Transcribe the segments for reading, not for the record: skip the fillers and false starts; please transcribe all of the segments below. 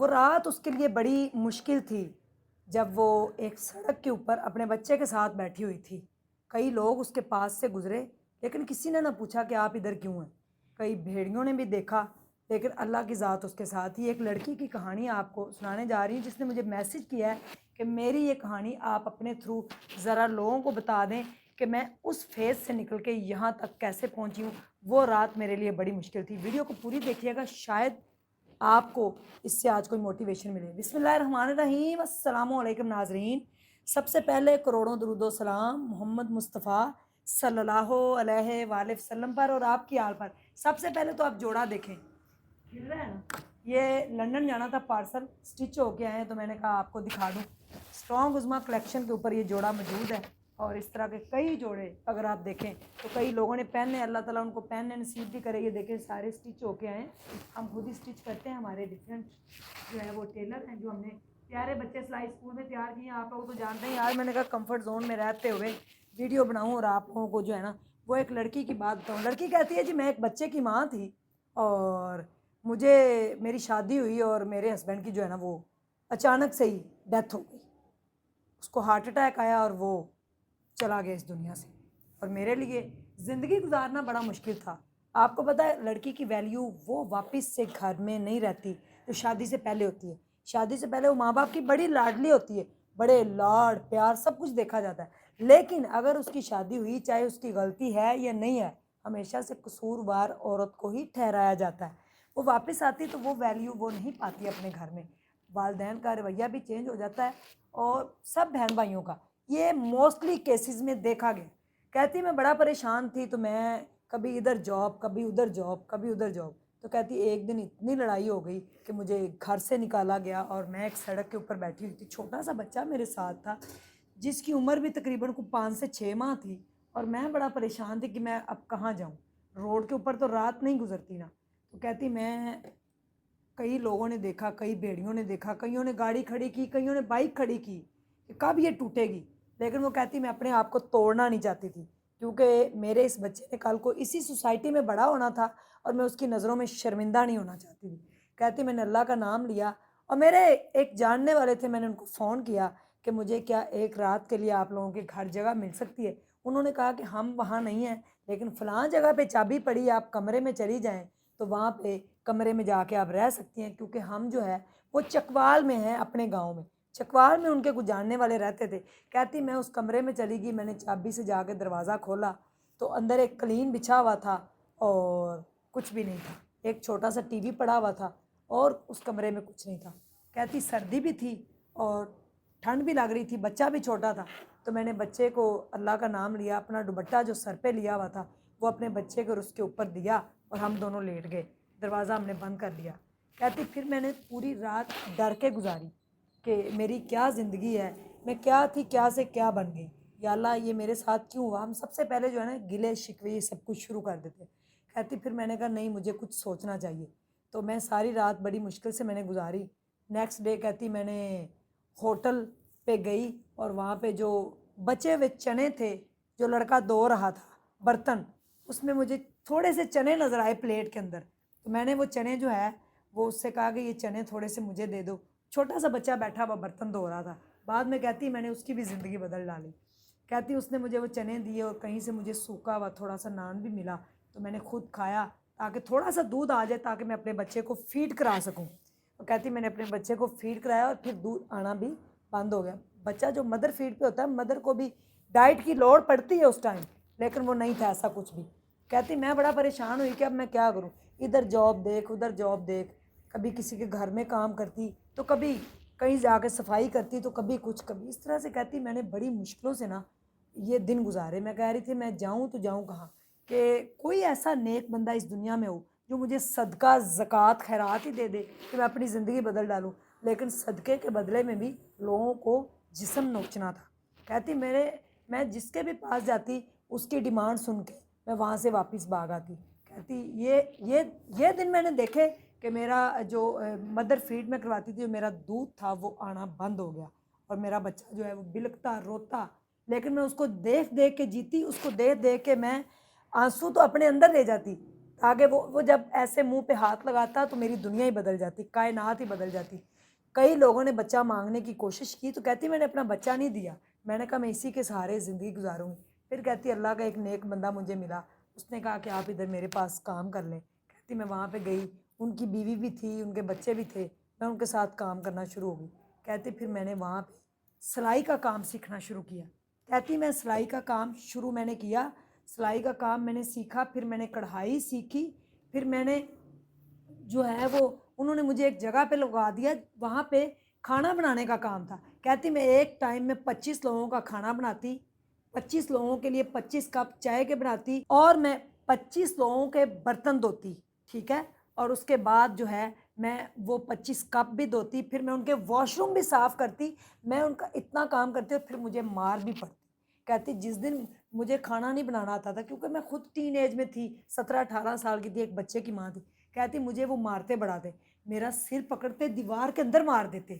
وہ رات اس کے لیے بڑی مشکل تھی جب وہ ایک سڑک کے اوپر اپنے بچے کے ساتھ بیٹھی ہوئی تھی۔ کئی لوگ اس کے پاس سے گزرے لیکن کسی نے نہ پوچھا کہ آپ ادھر کیوں ہیں۔ کئی بھیڑیوں نے بھی دیکھا لیکن اللہ کی ذات اس کے ساتھ ہی۔ ایک لڑکی کی کہانی آپ کو سنانے جا رہی ہوں جس نے مجھے میسج کیا ہے کہ میری یہ کہانی آپ اپنے تھرو ذرا لوگوں کو بتا دیں کہ میں اس فیز سے نکل کے یہاں تک کیسے پہنچی ہوں۔ وہ رات میرے لیے بڑی مشکل تھی۔ ویڈیو کو پوری دیکھیے گا، شاید آپ کو اس سے آج کوئی موٹیویشن ملے۔ بسم اللہ الرحمن الرحیم۔ السلام علیکم ناظرین، سب سے پہلے کروڑوں درود و سلام محمد مصطفیٰ صلی اللہ علیہ وآلہ وسلم پر اور آپ کی آل پر۔ سب سے پہلے تو آپ جوڑا دیکھیں، مل رہا ہے نا؟ یہ لندن جانا تھا، پارسل سٹچ ہو کے آئے تو میں نے کہا آپ کو دکھا دوں۔ اسٹرانگ عظما کلیکشن کے اوپر یہ جوڑا موجود ہے اور اس طرح کے کئی جوڑے اگر آپ دیکھیں تو کئی لوگوں نے پہنے، اللہ تعالیٰ ان کو پہننے نصیب بھی کرے۔ یہ دیکھیں سارے سٹچ ہو کے آئے، ہم خود ہی سٹچ کرتے ہیں، ہمارے ڈفرینٹ جو ہے وہ ٹیلر ہیں جو ہم نے پیارے بچے سلائی اسکول میں تیار کیے ہیں۔ آپ لوگ تو جانتے ہیں یار، میں نے کہا کمفرٹ زون میں رہتے ہوئے ویڈیو بناؤں اور آپ لوگوں کو جو ہے نا وہ ایک لڑکی کی بات بتاؤں۔ لڑکی کہتی ہے جی میں ایک بچے کی ماں تھی اور مجھے میری شادی ہوئی اور میرے ہسبینڈ کی جو ہے نا وہ اچانک سے ہی ڈیتھ ہو گئی، اس کو ہارٹ اٹیک آیا اور وہ چلا گیا اس دنیا سے، اور میرے لیے زندگی گزارنا بڑا مشکل تھا۔ آپ کو پتہ ہے لڑکی کی ویلیو وہ واپس سے گھر میں نہیں رہتی جو شادی سے پہلے ہوتی ہے۔ شادی سے پہلے وہ ماں باپ کی بڑی لاڈلی ہوتی ہے، بڑے لاڈ پیار سب کچھ دیکھا جاتا ہے، لیکن اگر اس کی شادی ہوئی چاہے اس کی غلطی ہے یا نہیں ہے، ہمیشہ سے قصوروار عورت کو ہی ٹھہرایا جاتا ہے۔ وہ واپس آتی تو وہ ویلیو وہ نہیں پاتی اپنے گھر میں، والدین کا رویہ بھی چینج ہو جاتا ہے اور سب بہن بھائیوں کا۔ یہ موسٹلی کیسز میں دیکھا گیا۔ کہتی میں بڑا پریشان تھی تو میں کبھی ادھر جاب کبھی ادھر جاب کبھی ادھر جاب، تو کہتی ایک دن اتنی لڑائی ہو گئی کہ مجھے گھر سے نکالا گیا اور میں ایک سڑک کے اوپر بیٹھی ہوئی تھی، چھوٹا سا بچہ میرے ساتھ تھا جس کی عمر بھی تقریباً 5 سے 6 ماہ تھی، اور میں بڑا پریشان تھی کہ میں اب کہاں جاؤں، روڈ کے اوپر تو رات نہیں گزرتی نا۔ تو کہتی میں کئی لوگوں نے دیکھا، کئی بھیڑیوں نے دیکھا، کئیوں نے گاڑی کھڑی کی، کئیوں نے بائک کھڑی کی کہ کب یہ ٹوٹے گی، لیکن وہ کہتی میں اپنے آپ کو توڑنا نہیں چاہتی تھی کیونکہ میرے اس بچے نے کل کو اسی سوسائٹی میں بڑا ہونا تھا اور میں اس کی نظروں میں شرمندہ نہیں ہونا چاہتی تھی۔ کہتی میں نے اللہ کا نام لیا اور میرے ایک جاننے والے تھے، میں نے ان کو فون کیا کہ مجھے کیا ایک رات کے لیے آپ لوگوں کے گھر جگہ مل سکتی ہے۔ انہوں نے کہا کہ ہم وہاں نہیں ہیں لیکن فلاں جگہ پہ چابی پڑی ہے، آپ کمرے میں چلی جائیں تو وہاں پہ کمرے میں جا کے آپ رہ سکتی ہیں، کیونکہ ہم جو ہے وہ چکوال میں ہیں، اپنے گاؤں میں چکوال میں ان کے کچھ جاننے والے رہتے تھے۔ کہتی میں اس کمرے میں چلی گئی، میں نے چابی سے جا کے دروازہ کھولا تو اندر ایک قلین بچھا ہوا تھا اور کچھ بھی نہیں تھا، ایک چھوٹا سا ٹی وی پڑا ہوا تھا اور اس کمرے میں کچھ نہیں تھا۔ کہتی سردی بھی تھی اور ٹھنڈ بھی لگ رہی تھی، بچہ بھی چھوٹا تھا، تو میں نے بچے کو اللہ کا نام لیا، اپنا دوپٹہ جو سر پہ لیا ہوا تھا وہ اپنے بچے کو اس کے اوپر دیا اور ہم دونوں لیٹ گئے، دروازہ ہم نے بند کر لیا۔ کہتی پھر میں نے پوری رات ڈر کے گزاری کہ میری کیا زندگی ہے، میں کیا تھی کیا سے کیا بن گئی، یا اللہ یہ میرے ساتھ کیوں ہوا۔ ہم سب سے پہلے جو ہے نا گلے شکوے یہ سب کچھ شروع کر دیتے۔ کہتی پھر میں نے کہا نہیں مجھے کچھ سوچنا چاہیے، تو میں ساری رات بڑی مشکل سے میں نے گزاری۔ نیکسٹ ڈے کہتی میں نے ہوٹل پہ گئی اور وہاں پہ جو بچے ہوئے چنے تھے جو لڑکا دھو رہا تھا برتن، اس میں مجھے تھوڑے سے چنے نظر آئے پلیٹ کے اندر، تو میں نے وہ چنے جو ہے وہ اس سے کہا کہ یہ چنے تھوڑے سے مجھے دے دو۔ چھوٹا سا بچہ بیٹھا ہوا برتن دھو رہا تھا، بعد میں کہتی میں نے اس کی بھی زندگی بدل ڈالی۔ کہتی اس نے مجھے وہ چنے دیے اور کہیں سے مجھے سوکھا ہوا تھوڑا سا نان بھی ملا، تو میں نے خود کھایا تاکہ تھوڑا سا دودھ آ جائے تاکہ میں اپنے بچے کو فیڈ کرا سکوں۔ اور کہتی میں نے اپنے بچے کو فیڈ کرایا اور پھر دودھ آنا بھی بند ہو گیا۔ بچہ جو مدر فیڈ پہ ہوتا ہے، مدر کو بھی ڈائٹ کی لوڑ پڑتی ہے اس ٹائم، لیکن وہ نہیں تھا ایسا کچھ بھی۔ کہتی میں بڑا پریشان ہوئی کہ اب میں کیا کروں، ادھر جاب دیکھ ادھر جاب دیکھ، کبھی کسی کے گھر میں کام کرتی تو کبھی کہیں جا کے صفائی کرتی تو کبھی کچھ کبھی اس طرح سے۔ کہتی میں نے بڑی مشکلوں سے نا یہ دن گزارے، میں کہہ رہی تھی میں جاؤں تو جاؤں کہاں، کہ کوئی ایسا نیک بندہ اس دنیا میں ہو جو مجھے صدقہ زکوٰۃ خیرات ہی دے دے کہ میں اپنی زندگی بدل ڈالوں، لیکن صدقے کے بدلے میں بھی لوگوں کو جسم نوچنا تھا۔ کہتی میں جس کے بھی پاس جاتی اس کی ڈیمانڈ سن کے میں وہاں سے واپس بھاگ آتی۔ کہتی یہ دن میں نے دیکھے کہ میرا جو مدر فیڈ میں کرواتی تھی میرا دودھ تھا وہ آنا بند ہو گیا اور میرا بچہ جو ہے وہ بلکتا روتا، لیکن میں اس کو دیکھ دیکھ کے جیتی، اس کو دیکھ دیکھ کے میں آنسو تو اپنے اندر لے جاتی تاکہ وہ جب ایسے منہ پہ ہاتھ لگاتا تو میری دنیا ہی بدل جاتی، کائنات ہی بدل جاتی۔ کئی لوگوں نے بچہ مانگنے کی کوشش کی تو کہتی میں نے اپنا بچہ نہیں دیا، میں نے کہا میں اسی کے سہارے زندگی گزاروں گی۔ پھر کہتی اللہ کا ایک نیک بندہ مجھے ملا، اس نے کہا کہ آپ ادھر میرے پاس کام کر لیں۔ کہتی میں وہاں پہ گئی، ان کی بیوی بھی تھی، ان کے بچے بھی تھے، میں ان کے ساتھ کام کرنا شروع ہو گئی۔ کہتی پھر میں نے وہاں پہ سلائی کا کام سیکھنا شروع کیا۔ کہتی میں سلائی کا کام میں نے کیا، سلائی کا کام میں نے سیکھا، پھر میں نے کڑھائی سیکھی، پھر میں نے جو ہے وہ انہوں نے مجھے ایک جگہ پہ لگا دیا، وہاں پہ کھانا بنانے کا کام تھا۔ کہتی میں ایک ٹائم میں 25 لوگوں کا کھانا بناتی، 25 لوگوں کے لیے 25 کپ چائے کے بناتی، اور میں 25 لوگوں کے برتن دھوتی، ٹھیک ہے، اور اس کے بعد جو ہے میں وہ 25 کپ بھی دھوتی، پھر میں ان کے واش روم بھی صاف کرتی، میں ان کا اتنا کام کرتی اور پھر مجھے مار بھی پڑتی۔ کہتی جس دن مجھے کھانا نہیں بنانا آتا تھا، کیونکہ میں خود ٹین ایج میں تھی، 17-18 سال کی تھی، ایک بچے کی ماں تھی، کہتی مجھے وہ مارتے بڑا دے، میرا سر پکڑتے دیوار کے اندر مار دیتے،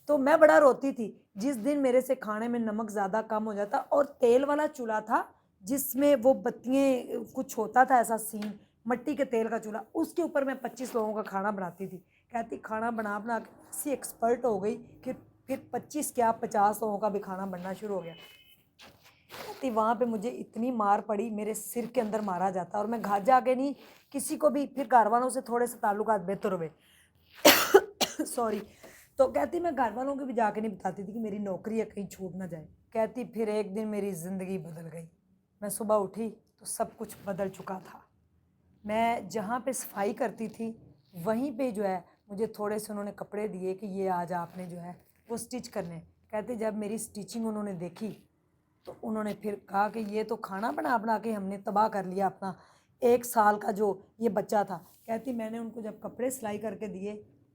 تو میں بڑا روتی تھی۔ جس دن میرے سے کھانے میں نمک زیادہ کم ہو جاتا، اور تیل والا چولہا تھا جس میں وہ بتیاں کچھ ہوتا تھا ایسا سین، مٹی کے تیل کا چولہا، اس کے اوپر میں 25 لوگوں کا کھانا بناتی تھی۔ کہتی کھانا بنا بنا کے ایسی ایکسپرٹ ہو گئی کہ پھر 25 کیا 50 لوگوں کا بھی کھانا بننا شروع ہو گیا۔ کہتی وہاں پہ مجھے اتنی مار پڑی، میرے سر کے اندر مارا جاتا، اور میں گھر جا کے نہیں کسی کو بھی، پھر گھر والوں سے تھوڑے سے تعلقات بہتر ہوئے سوری، تو کہتی میں گھر والوں کو بھی جا کے نہیں بتاتی تھی کہ میری نوکری ہے کہیں چھوٹ نہ جائے۔ کہتی پھر ایک دن میری زندگی بدل گئی، میں صبح اٹھی تو سب کچھ بدل چکا تھا۔ میں جہاں پہ صفائی کرتی تھی وہیں پہ جو ہے مجھے تھوڑے سے انہوں نے کپڑے دیے کہ یہ آج آپ نے جو ہے وہ سٹچ کرنے۔ کہتے جب میری سٹیچنگ انہوں نے دیکھی تو انہوں نے پھر کہا کہ یہ تو کھانا بنا بنا کے ہم نے تباہ کر لیا اپنا 1 سال کا جو یہ بچہ تھا۔ کہتی میں نے ان کو جب کپڑے سلائی کر کے دیے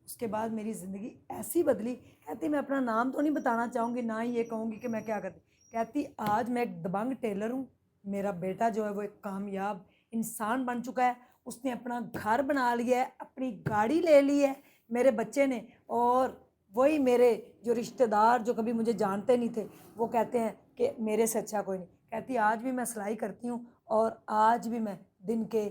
اس کے بعد میری زندگی ایسی بدلی۔ کہتی میں اپنا نام تو نہیں بتانا چاہوں گی، نہ ہی یہ کہوں گی کہ میں کیا کرتی۔ کہتی آج میں ایک دبنگ ٹیلر ہوں، میرا بیٹا جو ہے وہ ایک کامیاب انسان بن چکا ہے، اس نے اپنا گھر بنا لیا ہے، اپنی گاڑی لے لی ہے میرے بچے نے، اور وہی میرے جو رشتہ دار جو کبھی مجھے جانتے نہیں تھے وہ کہتے ہیں کہ میرے سے اچھا کوئی نہیں۔ کہتی آج بھی میں سلائی کرتی ہوں اور آج بھی میں دن کے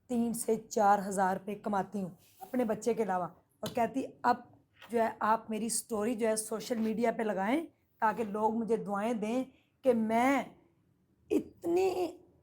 3 سے 4 ہزار روپے کماتی ہوں اپنے بچے کے علاوہ۔ اور کہتی اب جو ہے آپ میری سٹوری جو ہے سوشل میڈیا پہ لگائیں تاکہ لوگ مجھے دعائیں دیں کہ میں اتنی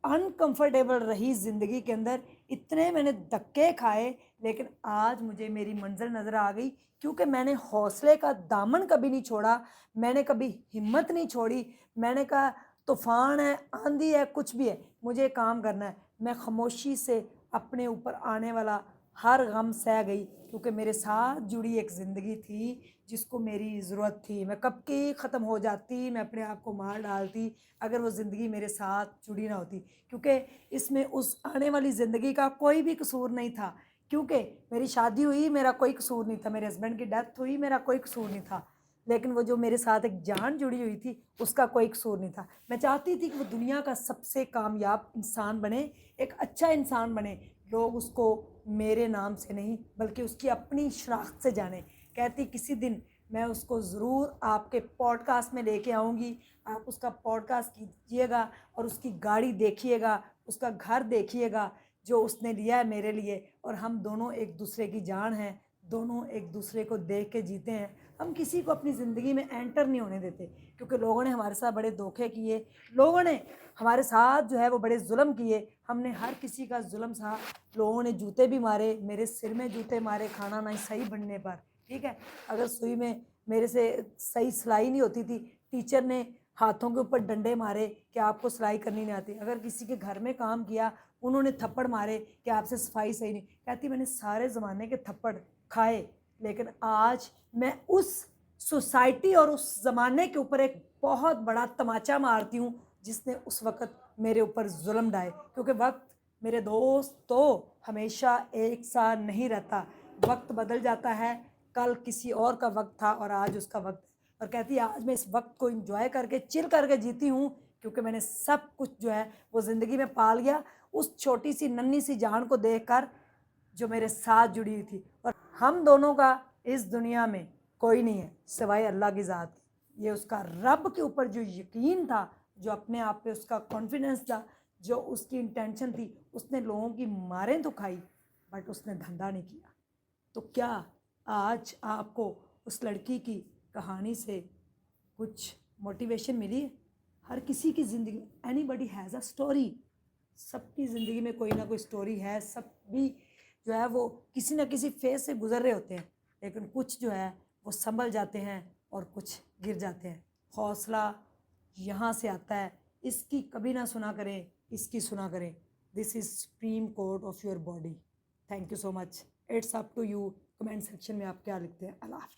انکمفرٹیبل رہی زندگی کے اندر، اتنے میں نے دھکے کھائے، لیکن آج مجھے میری منزل نظر آ گئی، کیونکہ میں نے حوصلے کا دامن کبھی نہیں چھوڑا، میں نے کبھی ہمت نہیں چھوڑی۔ میں نے کہا طوفان ہے، آندھی ہے، کچھ بھی ہے، مجھے کام کرنا ہے۔ میں خاموشی سے اپنے اوپر آنے والا ہر غم سہ گئی، کیونکہ میرے ساتھ جڑی ایک زندگی تھی جس کو میری ضرورت تھی۔ میں کب کی ختم ہو جاتی، میں اپنے آپ کو مار ڈالتی اگر وہ زندگی میرے ساتھ جڑی نہ ہوتی، کیونکہ اس میں اس آنے والی زندگی کا کوئی بھی قصور نہیں تھا، کیونکہ میری شادی ہوئی میرا کوئی قصور نہیں تھا، میرے ہسبینڈ کی ڈیتھ ہوئی میرا کوئی قصور نہیں تھا، لیکن وہ جو میرے ساتھ ایک جان جڑی ہوئی تھی اس کا کوئی قصور نہیں تھا۔ میں چاہتی تھی کہ وہ دنیا کا سب سے کامیاب انسان بنے، ایک اچھا انسان بنے، لوگ اس کو میرے نام سے نہیں بلکہ اس کی اپنی شناخت سے جانیں۔ کہتی کسی دن میں اس کو ضرور آپ کے پوڈ کاسٹ میں لے کے آؤں گی، آپ اس کا پوڈ کاسٹ کیجیے گا اور اس کی گاڑی دیکھیے گا، اس کا گھر دیکھیے گا جو اس نے لیا ہے میرے لیے، اور ہم دونوں ایک دوسرے کی جان ہیں، دونوں ایک دوسرے کو دیکھ کے جیتے ہیں۔ ہم کسی کو اپنی زندگی میں انٹر نہیں ہونے دیتے، کیونکہ لوگوں نے ہمارے ساتھ بڑے دھوکے کیے، لوگوں نے ہمارے ساتھ جو ہے وہ بڑے ظلم کیے، ہم نے ہر کسی کا ظلم سہا، لوگوں نے جوتے بھی مارے، میرے سر میں جوتے مارے کھانا نہیں صحیح بننے پر، ٹھیک ہے، اگر سوئی میں میرے سے صحیح سلائی نہیں ہوتی تھی، ٹیچر نے ہاتھوں کے اوپر ڈنڈے مارے کہ آپ کو سلائی کرنی نہیں آتی، اگر کسی کے گھر میں کام کیا انہوں نے تھپڑ مارے کہ آپ سے صفائی صحیح نہیں۔ کہتی میں نے سارے زمانے کے تھپڑ کھائے، لیکن آج میں اس سوسائٹی اور اس زمانے کے اوپر ایک بہت بڑا تماچا مارتی ہوں جس نے اس وقت میرے اوپر ظلم ڈھائے، کیونکہ وقت میرے دوست تو ہمیشہ ایک سا نہیں رہتا، وقت بدل جاتا ہے، کل کسی اور کا وقت تھا اور آج اس کا وقت ہے۔ اور کہتی ہے آج میں اس وقت کو انجوائے کر کے چل کر کے جیتی ہوں، کیونکہ میں نے سب کچھ جو ہے وہ زندگی میں پا لیا اس چھوٹی سی ننھی سی جان کو دیکھ کر جو میرے ساتھ جڑی ہوئی تھی۔ اور ہم دونوں کا اس دنیا میں کوئی نہیں ہے سوائے اللہ کی ذات کی۔ یہ اس کا رب کے اوپر جو یقین تھا، جو اپنے آپ پہ اس کا کانفیڈنس تھا، جو اس کی انٹینشن تھی، اس نے لوگوں کی ماریں تو کھائی بٹ اس نے دھندا نہیں کیا. تو کیا آج آپ کو اس لڑکی کی کہانی سے کچھ موٹیویشن ملی ہے؟ ہر کسی کی زندگی میں anybody has a story. سب کی زندگی میں کوئی نہ کوئی اسٹوری ہے. سب بھی جو ہے وہ کسی نہ کسی فیز سے گزر رہے ہوتے ہیں، لیکن کچھ جو ہے وہ سنبھل جاتے ہیں اور کچھ گر جاتے ہیں. حوصلہ یہاں سے آتا ہے. اس کی کبھی نہ سنا کریں، اس کی سنا کریں. This is supreme court of your body. Thank you so much. It's up to you. Comment section میں آپ کیا لکھتے ہیں. اللہ حافظ.